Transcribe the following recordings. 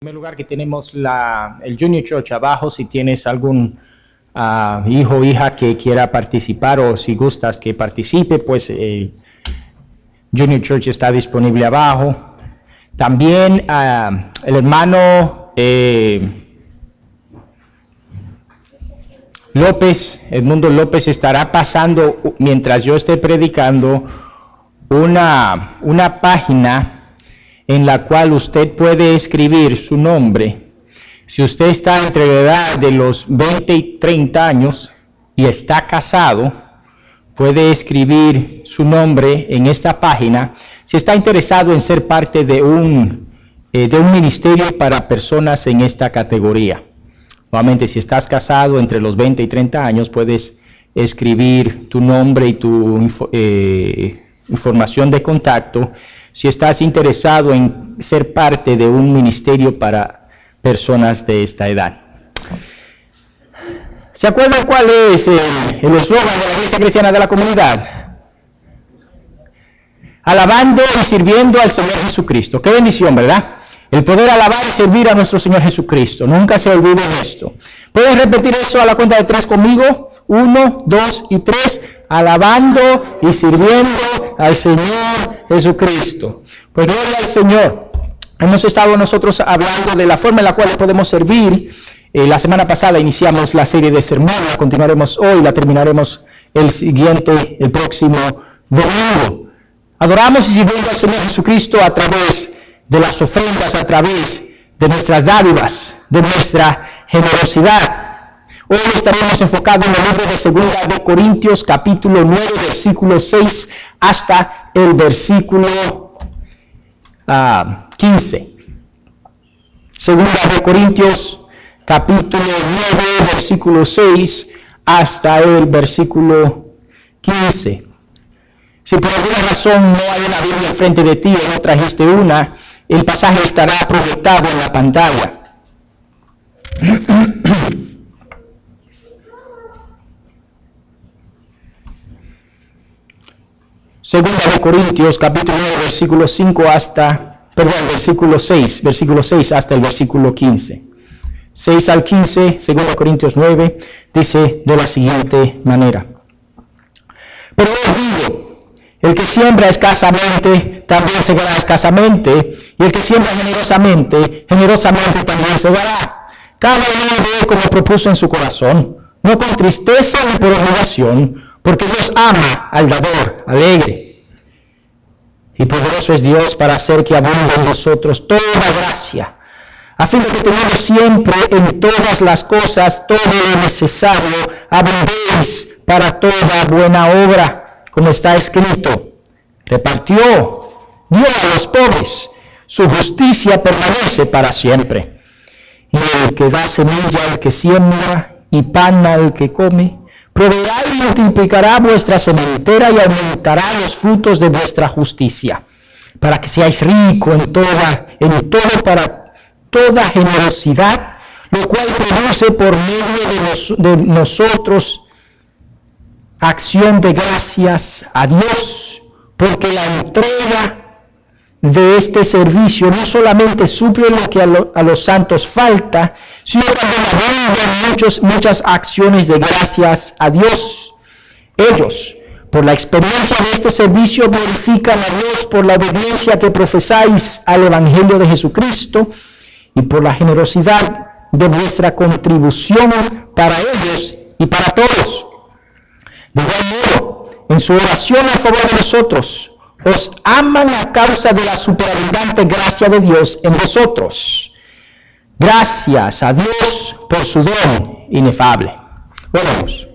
En primer lugar, que tenemos el Junior Church abajo. Si tienes algún hijo o hija que quiera participar, o si gustas que participe, pues Junior Church está disponible abajo. También el hermano Edmundo López, estará pasando, mientras yo esté predicando, una página en la cual usted puede escribir su nombre. Si usted está entre la edad de los 20 y 30 años y está casado, puede escribir su nombre en esta página. Si está interesado en ser parte de un ministerio para personas en esta categoría. Nuevamente, si estás casado entre los 20 y 30 años, puedes escribir tu nombre y tu información de contacto si estás interesado en ser parte de un ministerio para personas de esta edad. ¿Se acuerdan cuál es el eslogan de la Iglesia Cristiana de la Comunidad? Alabando y sirviendo al Señor Jesucristo. ¡Qué bendición!, ¿verdad? El poder alabar y servir a nuestro Señor Jesucristo. Nunca se olviden esto. ¿Pueden repetir eso a la cuenta de 3 conmigo? 1, 2 y 3. Alabando y sirviendo al Señor Jesucristo. Pues gloria al Señor. Hemos estado nosotros hablando de la forma en la cual podemos servir. La semana pasada iniciamos la serie de sermones, la continuaremos hoy, la terminaremos el próximo domingo. Adoramos y sirviendo al Señor Jesucristo a través de las ofrendas, a través de nuestras dádivas, de nuestra generosidad. Hoy estaremos enfocados en el libro de 2 de Corintios, capítulo 9, versículo 6 hasta el versículo 15. 2 de Corintios, capítulo 9, versículo 6 hasta el versículo 15. Si por alguna razón no hay una Biblia enfrente de ti o no trajiste una, el pasaje estará proyectado en la pantalla. Segunda de Corintios, capítulo 9, versículo 6 hasta el versículo 15. 6 al 15, 2 Corintios 9, dice de la siguiente manera. Pero os digo, el que siembra escasamente, también segará escasamente, y el que siembra generosamente, generosamente también segará. Cada uno ve como propuso en su corazón, no con tristeza ni por obligación, porque Dios ama al dador alegre. Y poderoso es Dios para hacer que abunde en vosotros toda gracia, a fin de que teniendo siempre en todas las cosas todo lo necesario, abundéis para toda buena obra, como está escrito. Repartió, dio a los pobres, su justicia permanece para siempre. Y el que da semilla al que siembra y pan al que come, proveerá y multiplicará vuestra sementera y aumentará los frutos de vuestra justicia, para que seáis ricos en todo para toda generosidad, lo cual produce por medio de nosotros acción de gracias a Dios, porque la entrega de este servicio no solamente suple lo que a los santos falta, sino también abundan muchas acciones de gracias a Dios. Ellos, por la experiencia de este servicio, glorifican a Dios por la obediencia que profesáis al Evangelio de Jesucristo y por la generosidad de vuestra contribución para ellos y para todos. De igual modo, en su oración a favor de nosotros, os aman a causa de la superabundante gracia de Dios en vosotros. Gracias a Dios por su don inefable. Oremos.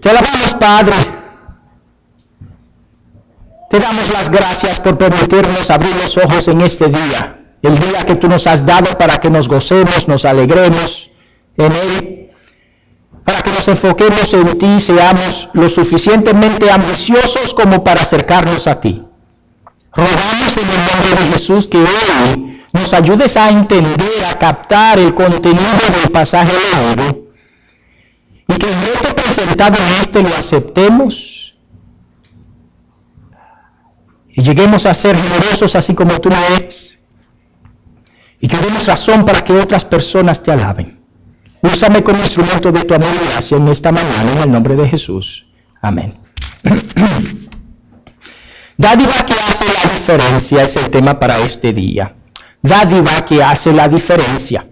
Te alabamos, Padre. Te damos las gracias por permitirnos abrir los ojos en este día. El día que tú nos has dado para que nos gocemos, nos alegremos en él. Para que nos enfoquemos en ti, seamos lo suficientemente ambiciosos como para acercarnos a ti. Rogamos en el nombre de Jesús que hoy nos ayudes a entender, a captar el contenido del pasaje leído, y que el reto presentado en este lo aceptemos y lleguemos a ser generosos así como tú lo eres. y que demos razón para que otras personas te alaben. Úsame como instrumento de tu amor y gracia en esta mañana, en el nombre de Jesús. Amén. Dádiva que hace la diferencia es el tema para este día. Dádiva que hace la diferencia.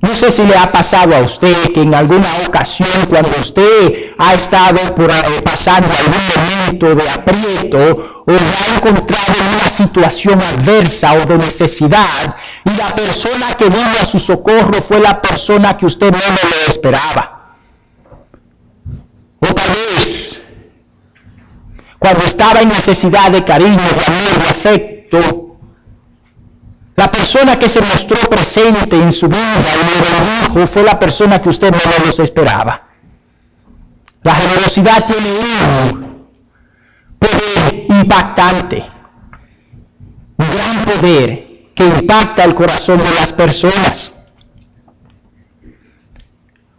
No sé si le ha pasado a usted que en alguna ocasión, cuando usted ha estado pasando algún momento de aprieto o se ha encontrado en una situación adversa o de necesidad, y la persona que vino a su socorro fue la persona que usted no le esperaba. O tal vez, cuando estaba en necesidad de cariño, de amor, de afecto, la persona que se mostró presente en su vida y le bendijo fue la persona que usted no los esperaba. La generosidad tiene un poder impactante, un gran poder que impacta el corazón de las personas.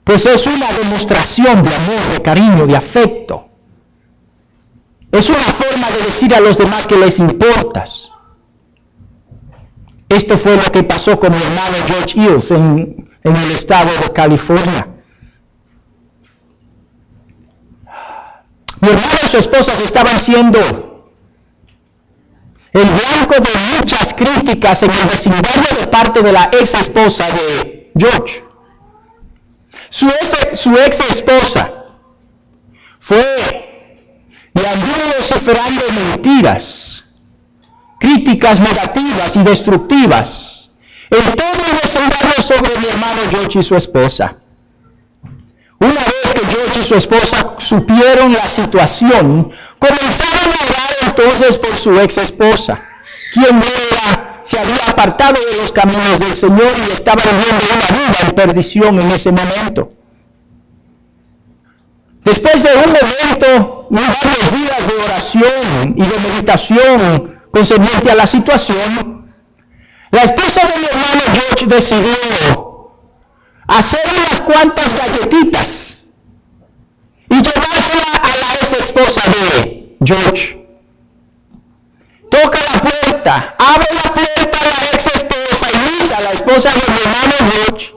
Pues es una demostración de amor, de cariño, de afecto. Es una forma de decir a los demás que les importas. Esto fue lo que pasó con mi hermano George Eels en el estado de California. Mi hermano y su esposa estaban siendo el blanco de muchas críticas en el vecindario de parte de la ex esposa de George. Su ex esposa fue y anduvo vociferando mentiras, críticas negativas y destructivas en todo el vecindario sobre mi hermano George y su esposa. Una vez que George y su esposa supieron la situación, comenzaron a orar entonces por su ex esposa, quien se había apartado de los caminos del Señor y estaba viviendo una vida en perdición en ese momento. Después de un momento, varios días de oración y de meditación concerniente a la situación, la esposa de mi hermano George decidió hacer unas cuantas galletitas y llevársela a la ex esposa de George. Toca la puerta, abre la puerta a la ex esposa y Lisa, la esposa de mi hermano George,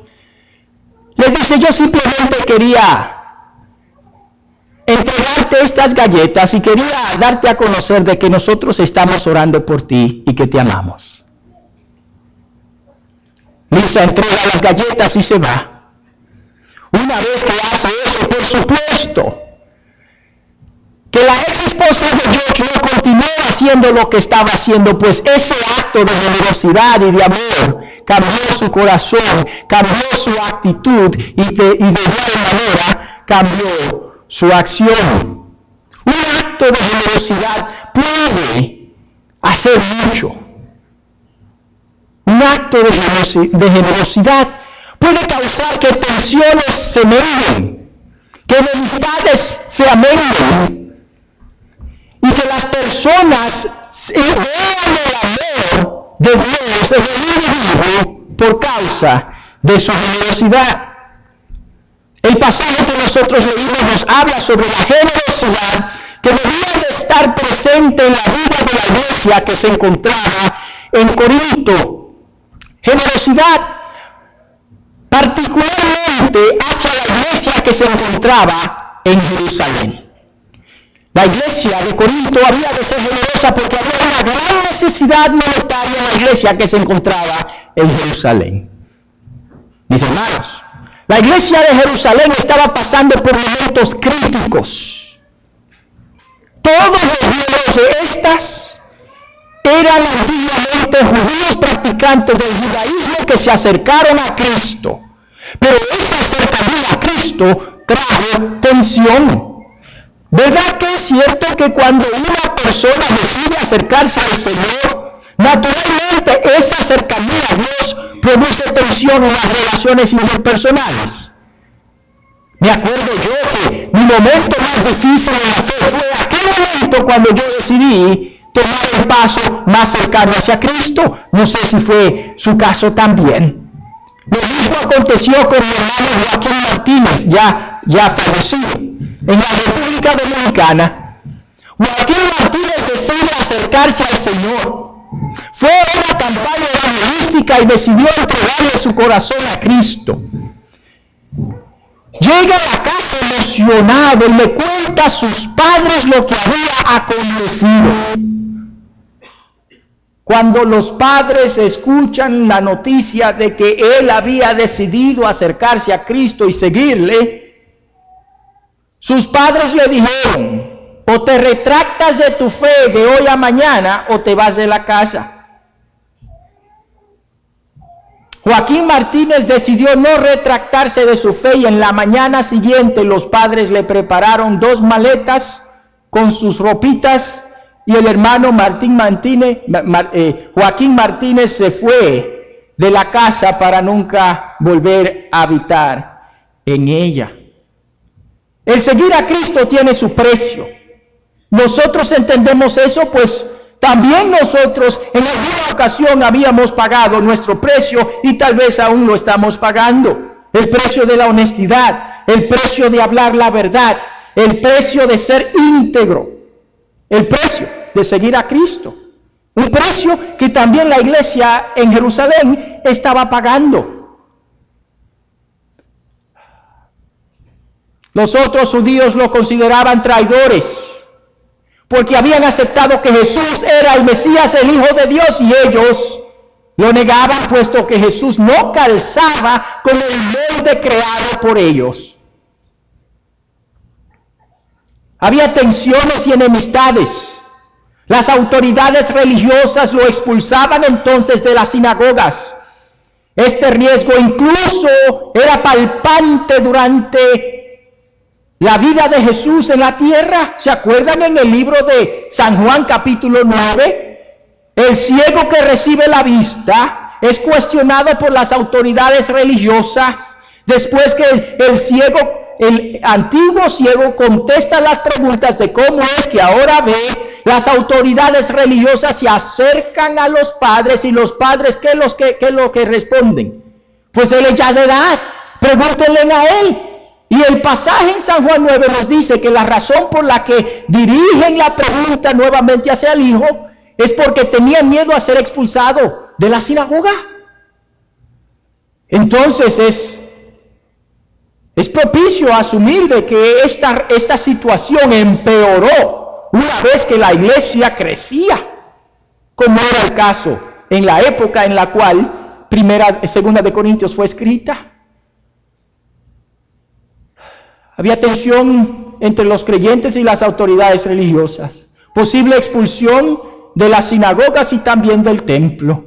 le dice: yo simplemente quería entregarte estas galletas y quería darte a conocer de que nosotros estamos orando por ti y que te amamos. Lisa entrega las galletas y se va. Una vez que hace eso, por supuesto, que la ex esposa de George no continuó haciendo lo que estaba haciendo, pues ese acto de generosidad y de amor cambió su corazón, cambió su actitud y de igual manera cambió su acción. Un acto de generosidad puede hacer mucho. Un acto de generosidad puede causar que tensiones se menguen, que enemistades se amenguen y que las personas vean el amor de Dios en el individuo por causa de su generosidad. El pasaje que nosotros leímos nos habla sobre la generosidad que debía de estar presente en la vida de la iglesia que se encontraba en Corinto. Generosidad particularmente hacia la iglesia que se encontraba en Jerusalén. La iglesia de Corinto había de ser generosa porque había una gran necesidad monetaria en la iglesia que se encontraba en Jerusalén. Mis hermanos, la iglesia de Jerusalén estaba pasando por momentos críticos. Todos los miembros de estas eran antiguamente judíos practicantes del judaísmo que se acercaron a Cristo. Pero esa cercanía a Cristo trajo tensión. ¿Verdad que es cierto que cuando una persona decide acercarse al Señor, naturalmente esa cercanía a Dios produce tensión en las relaciones interpersonales? Me acuerdo yo que mi momento más difícil en la fe fue aquel momento cuando yo decidí tomar el paso más cercano hacia Cristo. No sé si fue su caso también. Lo mismo aconteció con mi hermano Joaquín Martínez, ya fallecido, en la República Dominicana. Joaquín Martínez decide acercarse al Señor. Fue una campaña evangelística y decidió entregarle su corazón a Cristo. Llega a la casa emocionado y le cuenta a sus padres lo que había acontecido. Cuando los padres escuchan la noticia de que él había decidido acercarse a Cristo y seguirle, sus padres le dijeron: o te retractas de tu fe de hoy a mañana o te vas de la casa. Joaquín Martínez decidió no retractarse de su fe y en la mañana siguiente los padres le prepararon 2 maletas con sus ropitas y el hermano Joaquín Martínez se fue de la casa para nunca volver a habitar en ella. El seguir a Cristo tiene su precio. Nosotros entendemos eso, pues también nosotros en alguna ocasión habíamos pagado nuestro precio y tal vez aún lo estamos pagando. El precio de la honestidad, el precio de hablar la verdad, el precio de ser íntegro, el precio de seguir a Cristo. Un precio que también la iglesia en Jerusalén estaba pagando. Los otros judíos lo consideraban traidores, porque habían aceptado que Jesús era el Mesías, el Hijo de Dios, y ellos lo negaban, puesto que Jesús no calzaba con el molde creado por ellos. Había tensiones y enemistades. Las autoridades religiosas lo expulsaban entonces de las sinagogas. Este riesgo incluso era palpante durante la vida de Jesús en la tierra. ¿Se acuerdan en el libro de San Juan capítulo 9? El ciego que recibe la vista es cuestionado por las autoridades religiosas. Después que el antiguo ciego contesta las preguntas de cómo es que ahora ve, las autoridades religiosas se acercan a los padres y los padres, ¿qué es lo que responden? Pues él es ya de edad, pregúntenle a él. Y el pasaje en San Juan 9 nos dice que la razón por la que dirigen la pregunta nuevamente hacia el hijo es porque tenían miedo a ser expulsado de la sinagoga. Entonces es propicio asumir de que esta situación empeoró una vez que la iglesia crecía, como era el caso en la época en la cual Segunda de Corintios fue escrita. Había tensión entre los creyentes y las autoridades religiosas, posible expulsión de las sinagogas y también del templo.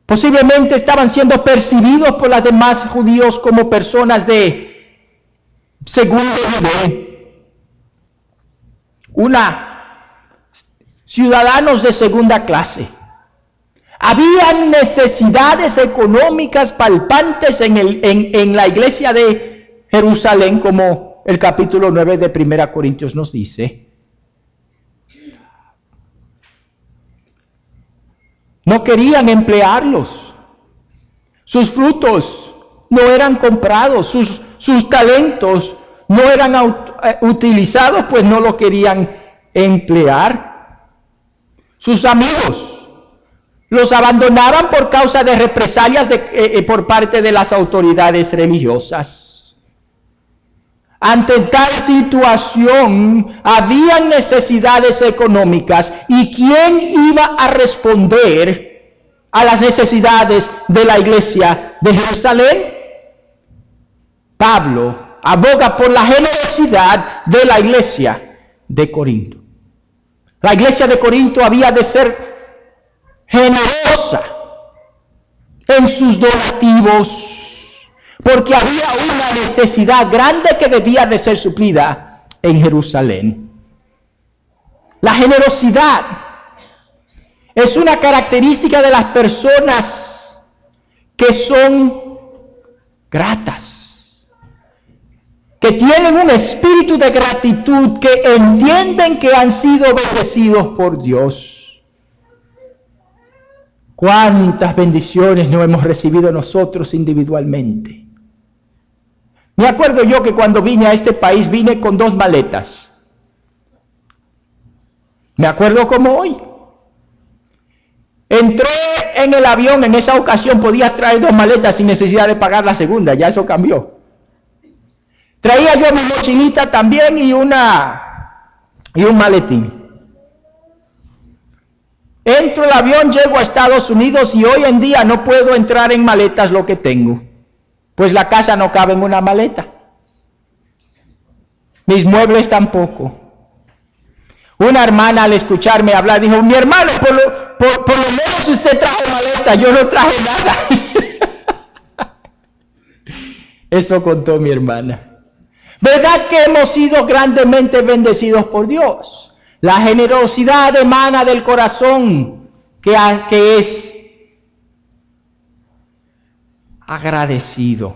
Posiblemente estaban siendo percibidos por los demás judíos como personas de segundo nivel, ciudadanos de segunda clase. Habían necesidades económicas palpantes en la iglesia de Jerusalén, como el capítulo 9 de 1 Corintios nos dice. No querían emplearlos. Sus frutos no eran comprados. Sus talentos no eran utilizados, pues no lo querían emplear. Sus amigos los abandonaban por causa de represalias por parte de las autoridades religiosas. Ante tal situación, había necesidades económicas. ¿Y quién iba a responder a las necesidades de la iglesia de Jerusalén? Pablo aboga por la generosidad de la iglesia de Corinto. La iglesia de Corinto había de ser generosa en sus donativos, porque había una necesidad grande que debía de ser suplida en Jerusalén. La generosidad es una característica de las personas que son gratas, que tienen un espíritu de gratitud, que entienden que han sido bendecidos por Dios. ¿Cuántas bendiciones no hemos recibido nosotros individualmente? Me acuerdo yo que cuando vine a este país vine con 2 maletas. Me acuerdo como hoy. Entré en el avión, en esa ocasión podía traer 2 maletas sin necesidad de pagar la segunda, ya eso cambió. Traía yo mi mochilita también y un maletín. Entro al avión, llego a Estados Unidos y hoy en día no puedo entrar en maletas lo que tengo, pues la casa no cabe en una maleta. Mis muebles tampoco. Una hermana al escucharme hablar dijo, mi hermano, por lo menos usted trajo maleta, yo no traje nada. Eso contó mi hermana. ¿Verdad que hemos sido grandemente bendecidos por Dios? La generosidad emana del corazón que es agradecido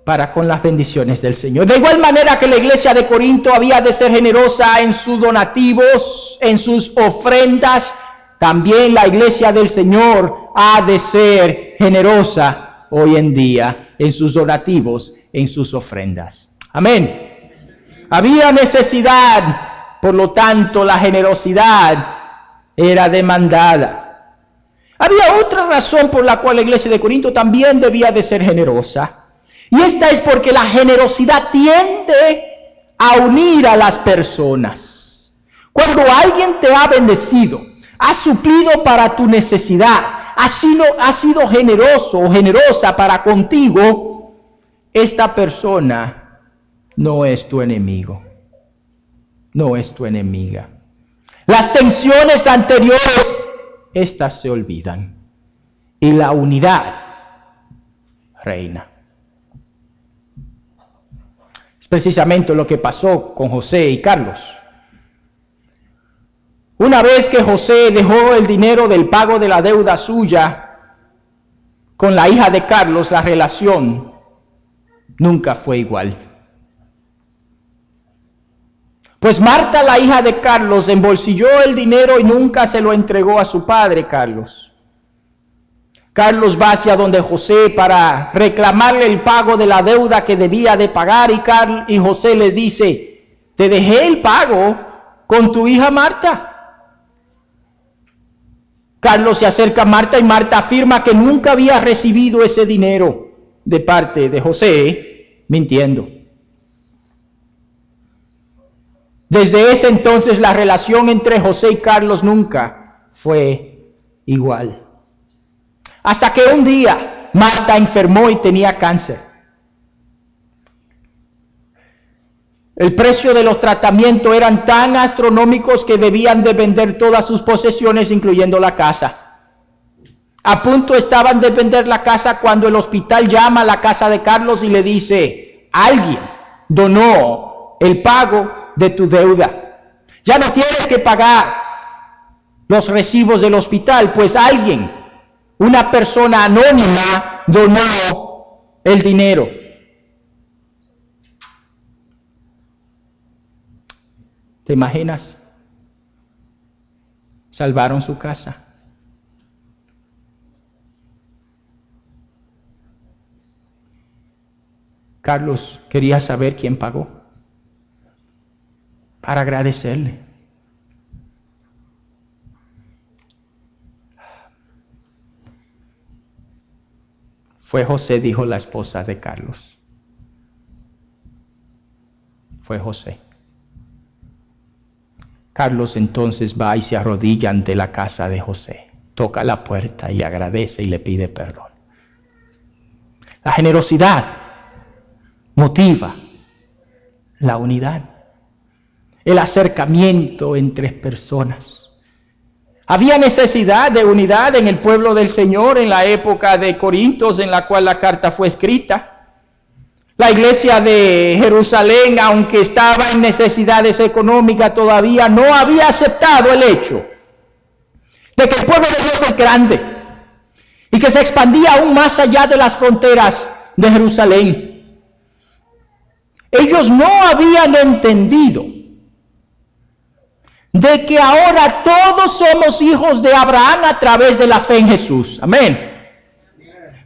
para con las bendiciones del Señor. De igual manera que la iglesia de Corinto había de ser generosa en sus donativos, en sus ofrendas, también la iglesia del Señor ha de ser generosa hoy en día en sus donativos, en sus ofrendas. Amén. Había necesidad, por lo tanto la generosidad era demandada. Había otra razón por la cual la iglesia de Corinto también debía de ser generosa. Y esta es porque la generosidad tiende a unir a las personas. Cuando alguien te ha bendecido, ha suplido para tu necesidad, ha sido generoso o generosa para contigo, esta persona no es tu enemigo, no es tu enemiga. Las tensiones anteriores, estas se olvidan y la unidad reina. Precisamente lo que pasó con José y Carlos. Una vez que José dejó el dinero del pago de la deuda suya con la hija de Carlos, la relación nunca fue igual. Pues Marta, la hija de Carlos, embolsilló el dinero y nunca se lo entregó a su padre Carlos. Carlos va hacia donde José para reclamarle el pago de la deuda que debía de pagar y José le dice, te dejé el pago con tu hija Marta. Carlos se acerca a Marta y Marta afirma que nunca había recibido ese dinero de parte de José, mintiendo. Desde ese entonces la relación entre José y Carlos nunca fue igual. Hasta que un día Marta enfermó y tenía cáncer. El precio de los tratamientos eran tan astronómicos que debían de vender todas sus posesiones, incluyendo la casa. A punto estaban de vender la casa cuando el hospital llama a la casa de Carlos y le dice, alguien donó el pago de tu deuda. Ya no tienes que pagar los recibos del hospital, pues alguien, una persona anónima, donó el dinero. ¿Te imaginas? Salvaron su casa. Carlos quería saber quién pagó para agradecerle. Fue José, dijo la esposa de Carlos. Fue José. Carlos entonces va y se arrodilla ante la casa de José. Toca la puerta y agradece y le pide perdón. La generosidad motiva la unidad, el acercamiento entre personas. Había necesidad de unidad en el pueblo del Señor en la época de Corintios en la cual la carta fue escrita. La iglesia de Jerusalén, aunque estaba en necesidades económicas, todavía no había aceptado el hecho de que el pueblo de Dios es grande y que se expandía aún más allá de las fronteras de Jerusalén. Ellos no habían entendido de que ahora todos somos hijos de Abraham a través de la fe en Jesús. Amén.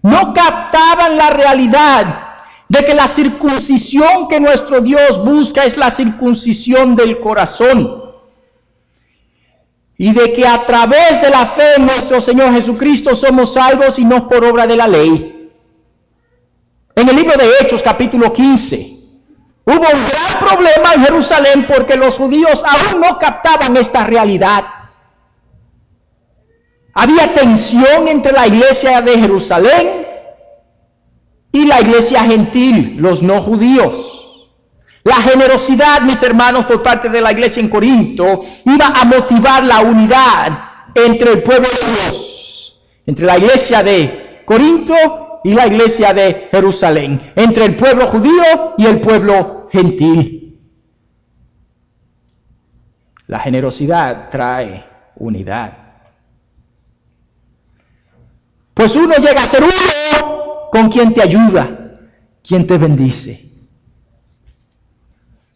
No captaban la realidad de que la circuncisión que nuestro Dios busca es la circuncisión del corazón. y de que a través de la fe en nuestro Señor Jesucristo somos salvos y no por obra de la ley. En el libro de Hechos, capítulo 15, hubo un gran problema en Jerusalén porque los judíos aún no captaban esta realidad. Había tensión entre la iglesia de Jerusalén y la iglesia gentil, los no judíos. La generosidad, mis hermanos, por parte de la iglesia en Corinto, iba a motivar la unidad entre el pueblo de Dios, entre la iglesia de Corinto y la iglesia de Jerusalén, entre el pueblo judío y el pueblo gentil. La generosidad trae unidad. Pues uno llega a ser uno con quien te ayuda, quien te bendice.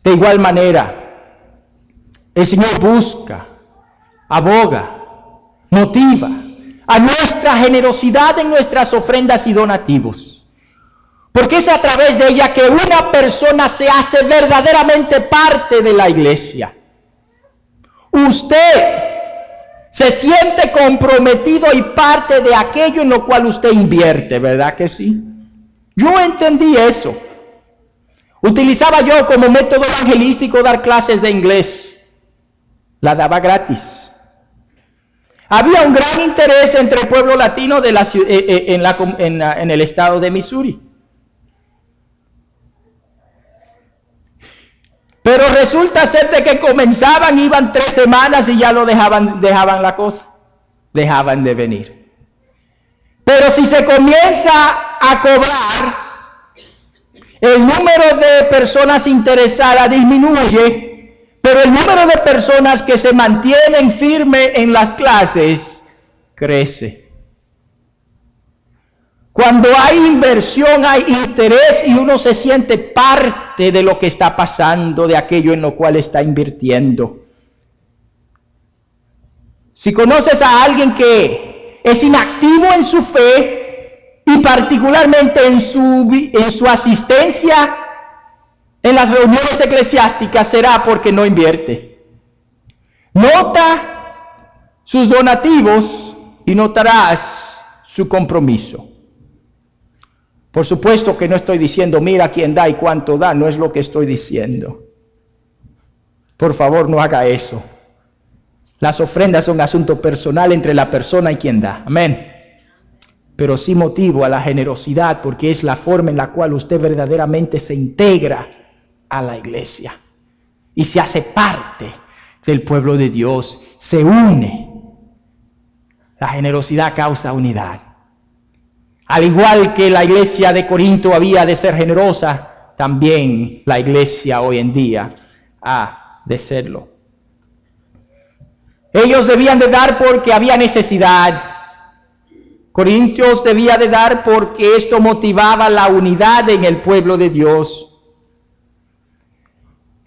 De igual manera, el Señor busca, aboga, motiva a nuestra generosidad en nuestras ofrendas y donativos. Porque es a través de ella que una persona se hace verdaderamente parte de la iglesia. Usted se siente comprometido y parte de aquello en lo cual usted invierte, ¿verdad que sí? Yo entendí eso. Utilizaba yo como método evangelístico dar clases de inglés. La daba gratis. Había un gran interés entre el pueblo latino de en el estado de Missouri. Pero resulta ser de que comenzaban, iban 3 semanas y ya lo dejaban la cosa. Dejaban de venir. Pero si se comienza a cobrar, el número de personas interesadas disminuye, pero el número de personas que se mantienen firmes en las clases crece. Cuando hay inversión, hay interés y uno se siente parte de lo que está pasando, de aquello en lo cual está invirtiendo. Si conoces a alguien que es inactivo en su fe, y particularmente en su asistencia en las reuniones eclesiásticas, será porque no invierte. Nota sus donativos y notarás su compromiso. Por supuesto que no estoy diciendo, mira quién da y cuánto da, no es lo que estoy diciendo. Por favor, no haga eso. Las ofrendas son un asunto personal entre la persona y quien da. Amén. Pero sí motivo a la generosidad porque es la forma en la cual usted verdaderamente se integra a la iglesia y se hace parte del pueblo de Dios, se une. La generosidad causa unidad. Al igual que la iglesia de Corinto había de ser generosa, también la iglesia hoy en día ha de serlo. Ellos debían de dar porque había necesidad. Corintios debía de dar porque esto motivaba la unidad en el pueblo de Dios.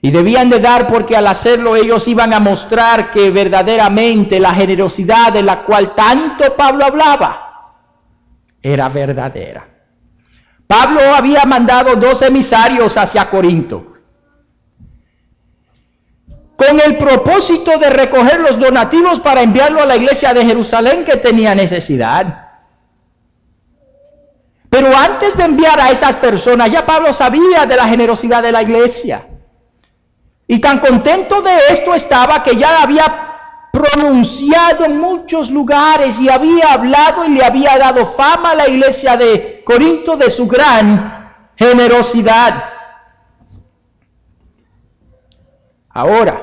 Y debían de dar porque al hacerlo ellos iban a mostrar que verdaderamente la generosidad de la cual tanto Pablo hablaba era verdadera. Pablo había mandado 2 emisarios hacia Corinto con el propósito de recoger los donativos para enviarlo a la iglesia de Jerusalén que tenía necesidad. Pero antes de enviar a esas personas, ya Pablo sabía de la generosidad de la iglesia. Y tan contento de esto estaba que ya había pronunciado en muchos lugares y había hablado y le había dado fama a la iglesia de Corinto de su gran generosidad. Ahora,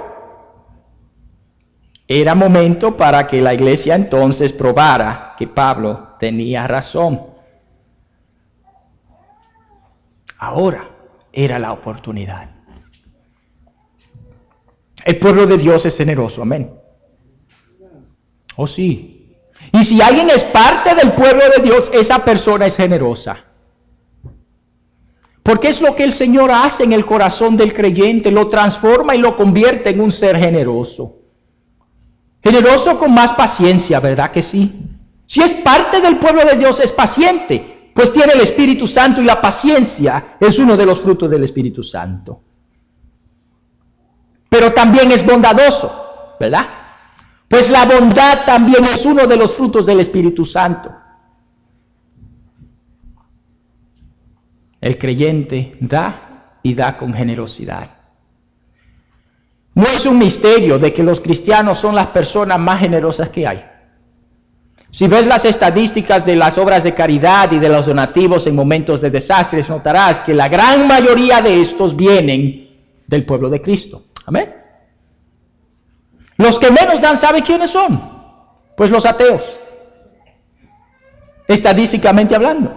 era momento para que la iglesia entonces probara que Pablo tenía razón. Ahora era la oportunidad. El pueblo de Dios es generoso, amén. Oh sí. Y si alguien es parte del pueblo de Dios, esa persona es generosa. Porque es lo que el Señor hace en el corazón del creyente, lo transforma y lo convierte en un ser generoso. Generoso con más paciencia, ¿verdad que sí? Si es parte del pueblo de Dios, es paciente. Pues tiene el Espíritu Santo y la paciencia es uno de los frutos del Espíritu Santo. Pero también es bondadoso, ¿verdad? Pues la bondad también es uno de los frutos del Espíritu Santo. El creyente da y da con generosidad. No es un misterio de que los cristianos son las personas más generosas que hay. Si ves las estadísticas de las obras de caridad y de los donativos en momentos de desastres, notarás que la gran mayoría de estos vienen del pueblo de Cristo. Amén. Los que menos dan, ¿sabe quiénes son? Pues los ateos. Estadísticamente hablando.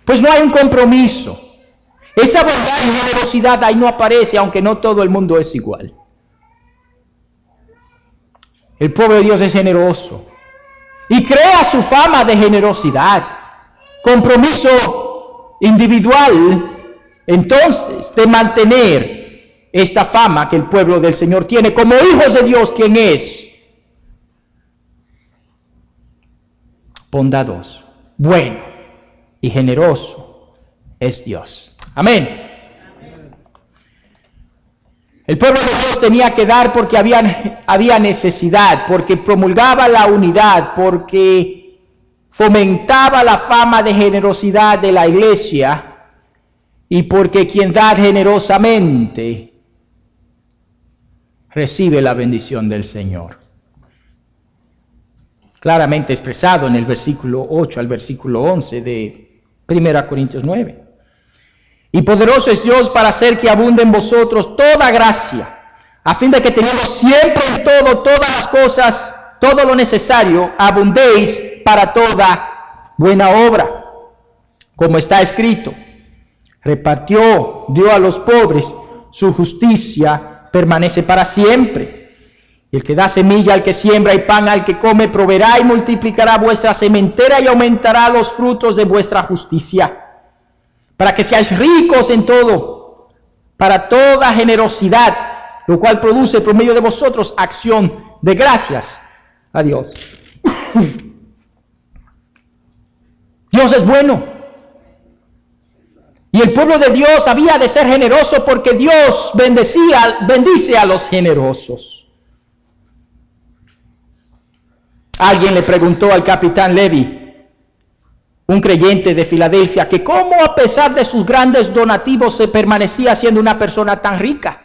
Pues no hay un compromiso. Esa bondad y generosidad ahí no aparece, aunque no todo el mundo es igual. El pueblo de Dios es generoso y crea su fama de generosidad, compromiso individual, entonces, de mantener esta fama que el pueblo del Señor tiene como hijos de Dios, quien es bondadoso, bueno y generoso es Dios. Amén. El pueblo de Dios tenía que dar porque había necesidad, porque promulgaba la unidad, porque fomentaba la fama de generosidad de la iglesia y porque quien da generosamente recibe la bendición del Señor. Claramente expresado en el versículo 8 al versículo 11 de 1 Corintios 9. Y poderoso es Dios para hacer que abunde en vosotros toda gracia, a fin de que teniendo siempre en todo, todas las cosas, todo lo necesario, abundéis para toda buena obra. Como está escrito, repartió, dio a los pobres, su justicia permanece para siempre. Y el que da semilla al que siembra y pan al que come, proveerá y multiplicará vuestra sementera y aumentará los frutos de vuestra justicia, para que seáis ricos en todo, para toda generosidad, lo cual produce por medio de vosotros acción de gracias a Dios. Dios es bueno. Y el pueblo de Dios había de ser generoso porque Dios bendice a los generosos. Alguien le preguntó al capitán Levy, un creyente de Filadelfia, que cómo a pesar de sus grandes donativos se permanecía siendo una persona tan rica.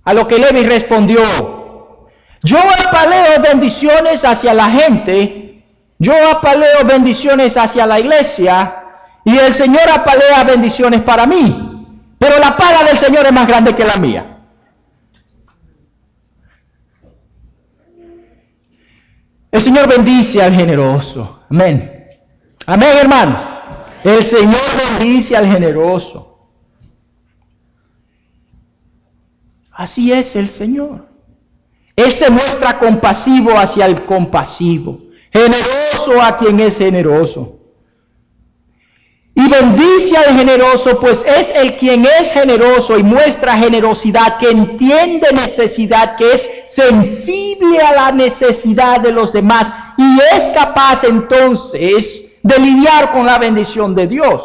A lo que Levi respondió: yo apaleo bendiciones hacia la gente, yo apaleo bendiciones hacia la iglesia, y el Señor apalea bendiciones para mí, pero la paga del Señor es más grande que la mía. El Señor bendice al generoso. Amén. Amén, hermanos. El Señor bendice al generoso. Así es el Señor. Él se muestra compasivo hacia el compasivo, generoso a quien es generoso. Y bendice al generoso, pues es el quien es generoso y muestra generosidad, que entiende necesidad, que es sensible a la necesidad de los demás y es capaz entonces de lidiar con la bendición de Dios.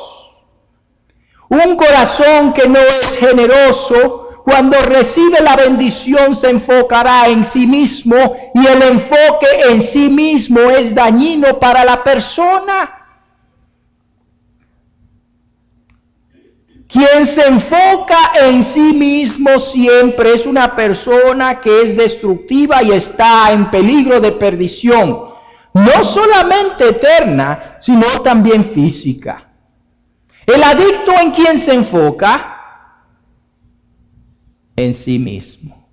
Un corazón que no es generoso, cuando recibe la bendición se enfocará en sí mismo, y el enfoque en sí mismo es dañino para la persona. Quien se enfoca en sí mismo siempre es una persona que es destructiva y está en peligro de perdición, no solamente eterna, sino también física. El adicto, ¿en quién se enfoca? En sí mismo.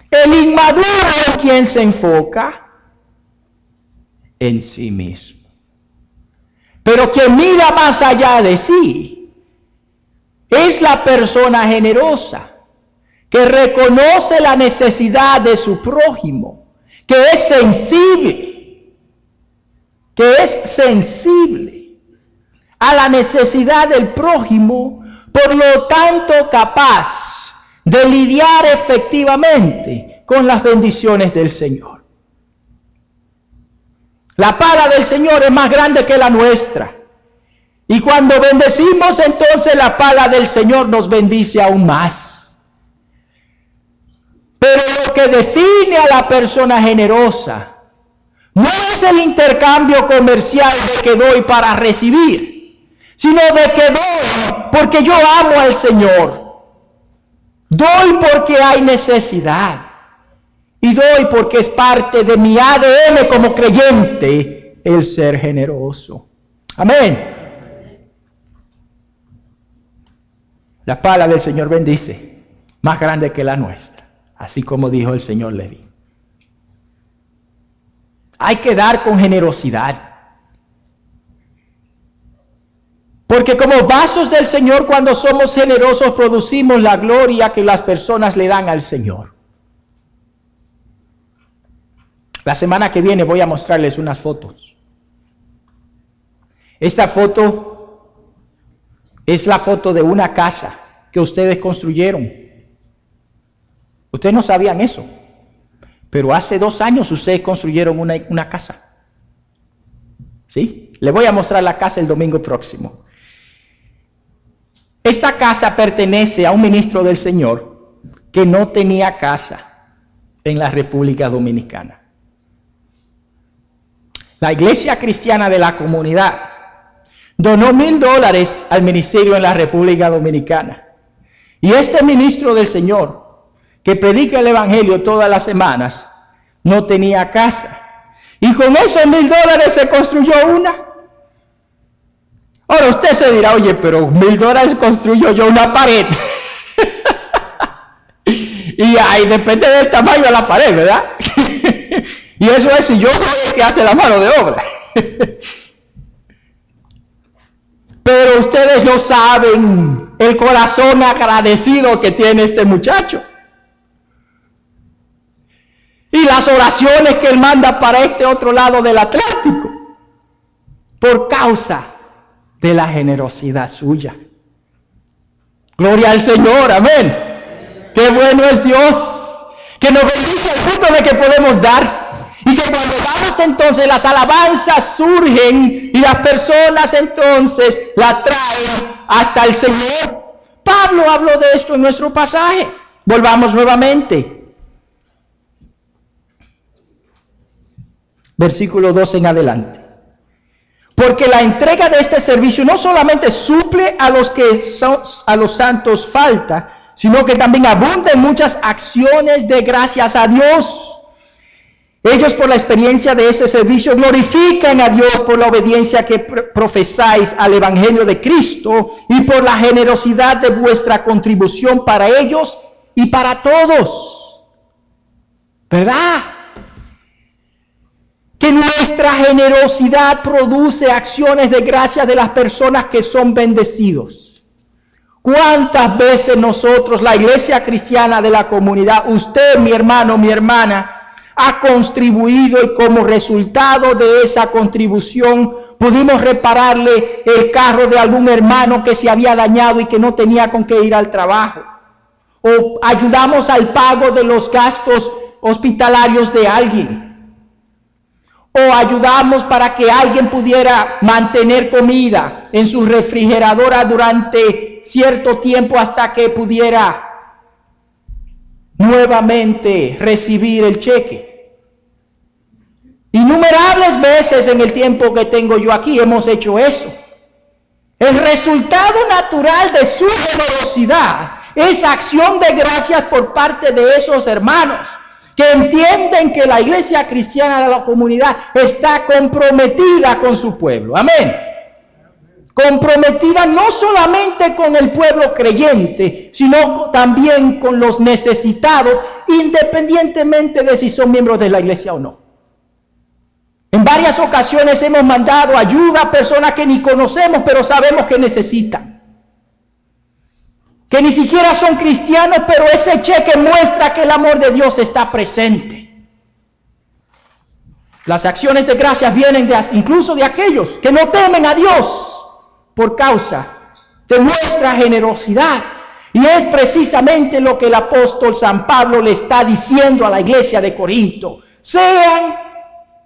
El inmaduro, ¿en quién se enfoca? En sí mismo. Pero quien mira más allá de sí es la persona generosa, que reconoce la necesidad de su prójimo, que es sensible a la necesidad del prójimo, por lo tanto capaz de lidiar efectivamente con las bendiciones del Señor. La paga del Señor es más grande que la nuestra. Y cuando bendecimos, entonces la paga del Señor nos bendice aún más. Pero lo que define a la persona generosa no es el intercambio comercial de que doy para recibir, sino de que doy porque yo amo al Señor. Doy porque hay necesidad. Y doy porque es parte de mi ADN como creyente el ser generoso. Amén. La palabra del Señor bendice, más grande que la nuestra, así como dijo el Señor Leví. Hay que dar con generosidad. Porque como vasos del Señor, cuando somos generosos, producimos la gloria que las personas le dan al Señor. La semana que viene voy a mostrarles unas fotos. Esta foto es la foto de una casa que ustedes construyeron. Ustedes no sabían eso, pero hace 2 años ustedes construyeron una casa. ¿Sí? Les voy a mostrar la casa el domingo próximo. Esta casa pertenece a un ministro del Señor que no tenía casa en la República Dominicana. La iglesia cristiana de la comunidad donó $1,000 al ministerio en la República Dominicana. Y este ministro del Señor, que predica el evangelio todas las semanas, no tenía casa. Y con esos $1,000 se construyó una. Ahora usted se dirá, oye, pero $1,000 construyo yo una pared. Y ahí depende del tamaño de la pared, ¿verdad? Y eso es si yo soy el que hace la mano de obra. Pero ustedes no saben el corazón agradecido que tiene este muchacho. Y las oraciones que él manda para este otro lado del Atlántico. Por causa de la generosidad suya. Gloria al Señor, amén. Qué bueno es Dios, que nos bendice al punto de que podemos dar. Y que cuando damos entonces las alabanzas surgen y las personas entonces la traen hasta el Señor. Pablo habló de esto en nuestro pasaje. Volvamos nuevamente. Versículo 2 en adelante. Porque la entrega de este servicio no solamente suple a los santos falta, sino que también abunda en muchas acciones de gracias a Dios. Ellos, por la experiencia de este servicio, glorifican a Dios por la obediencia que profesáis al Evangelio de Cristo y por la generosidad de vuestra contribución para ellos y para todos. ¿Verdad? Que nuestra generosidad produce acciones de gracia de las personas que son bendecidos. ¿Cuántas veces nosotros, la iglesia cristiana de la comunidad, usted, mi hermano, mi hermana, ha contribuido y como resultado de esa contribución pudimos repararle el carro de algún hermano que se había dañado y que no tenía con qué ir al trabajo? O ayudamos al pago de los gastos hospitalarios de alguien. O ayudamos para que alguien pudiera mantener comida en su refrigeradora durante cierto tiempo hasta que pudiera nuevamente recibir el cheque. Innumerables veces en el tiempo que tengo yo aquí hemos hecho eso. El resultado natural de su generosidad es acción de gracias por parte de esos hermanos que entienden que la iglesia cristiana de la comunidad está comprometida con su pueblo. Amén. Comprometida no solamente con el pueblo creyente, sino también con los necesitados, independientemente de si son miembros de la iglesia o no. En varias ocasiones hemos mandado ayuda a personas que ni conocemos, pero sabemos que necesitan. Que ni siquiera son cristianos, pero ese cheque muestra que el amor de Dios está presente. Las acciones de gracias vienen incluso de aquellos que no temen a Dios por causa de nuestra generosidad. Y es precisamente lo que el apóstol San Pablo le está diciendo a la iglesia de Corinto. Sean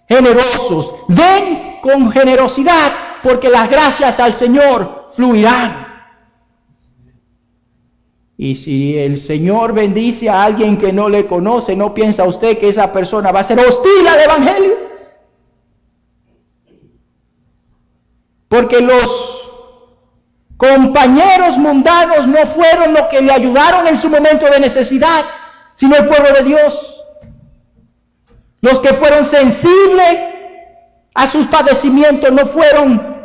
generosos, den con generosidad, porque las gracias al Señor fluirán. Y si el Señor bendice a alguien que no le conoce, ¿no piensa usted que esa persona va a ser hostil al Evangelio? Porque los compañeros mundanos no fueron los que le ayudaron en su momento de necesidad, sino el pueblo de Dios. Los que fueron sensibles a sus padecimientos no fueron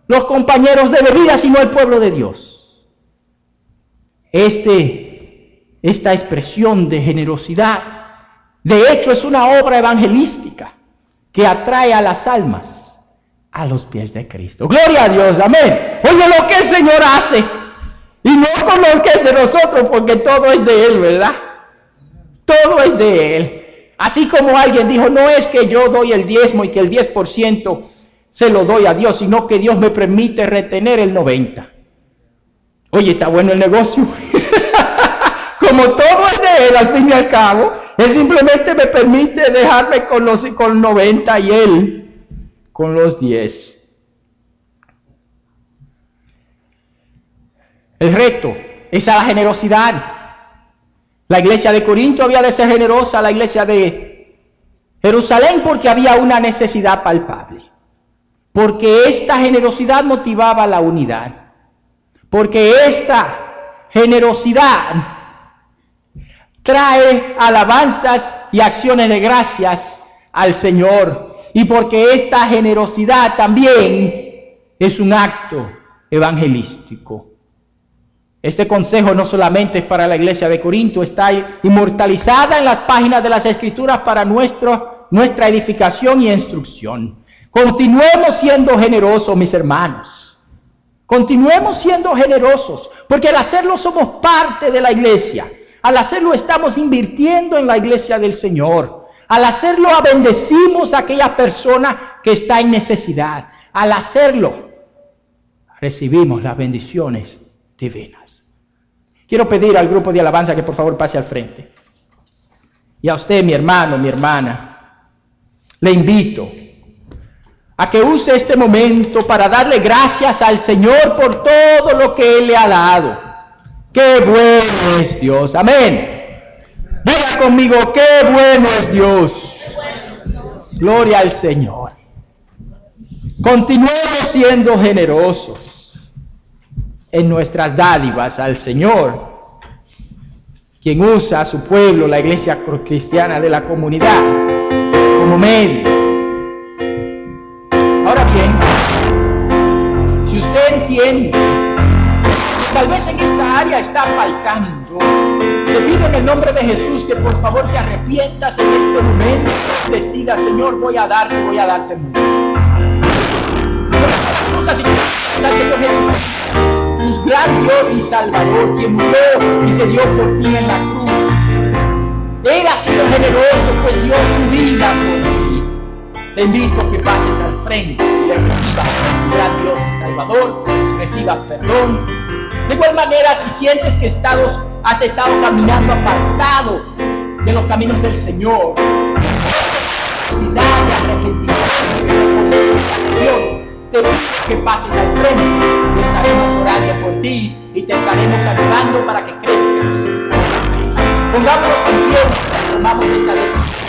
los compañeros de bebida, sino el pueblo de Dios. Esta expresión de generosidad, de hecho, es una obra evangelística que atrae a las almas a los pies de Cristo. Gloria a Dios, amén. Oye, lo que el Señor hace, y no con lo que es de nosotros, porque todo es de Él, ¿verdad? Todo es de Él. Así como alguien dijo, no es que yo doy el diezmo y que el 10% se lo doy a Dios, sino que Dios me permite retener el 90%. Oye, está bueno el negocio. Como todo es de Él, al fin y al cabo, Él simplemente me permite dejarme con 90 y Él con los 10. El reto es a la generosidad. La iglesia de Corinto había de ser generosa, la iglesia de Jerusalén, porque había una necesidad palpable. Porque esta generosidad motivaba la unidad. Porque esta generosidad trae alabanzas y acciones de gracias al Señor. Y porque esta generosidad también es un acto evangelístico. Este consejo no solamente es para la iglesia de Corinto, está inmortalizada en las páginas de las Escrituras para nuestra edificación y instrucción. Continuemos siendo generosos, mis hermanos. Continuemos siendo generosos, porque al hacerlo somos parte de la iglesia. Al hacerlo estamos invirtiendo en la iglesia del Señor. Al hacerlo bendecimos a aquella persona que está en necesidad. Al hacerlo recibimos las bendiciones divinas. Quiero pedir al grupo de alabanza que por favor pase al frente. Y a usted, mi hermano, mi hermana, le invito a que use este momento para darle gracias al Señor por todo lo que Él le ha dado. ¡Qué bueno es Dios! Amén. Diga conmigo, ¡qué bueno es Dios! Gloria al Señor. Continuemos siendo generosos en nuestras dádivas al Señor, quien usa a su pueblo, la iglesia cristiana de la comunidad, como medio. Ahora bien, si usted entiende que tal vez en esta área está faltando, le pido en el nombre de Jesús que por favor te arrepientas en este momento y decidas, Señor, voy a darte mucho. Vamos a seguir al Señor Jesús, tu gran Dios y Salvador, quien murió y se dio por ti en la cruz. Él ha sido generoso, pues dio su vida por ti. Te invito a que pases al frente y le recibas, gran Dios y Salvador, reciba perdón. De igual manera, si sientes que has estado caminando apartado de los caminos del Señor, necesidad de arrepentimiento, de reconciliación, te pido que pases al frente y estaremos orando por ti y te estaremos ayudando para que crezcas. Pongámonos en pie y tomamos esta decisión.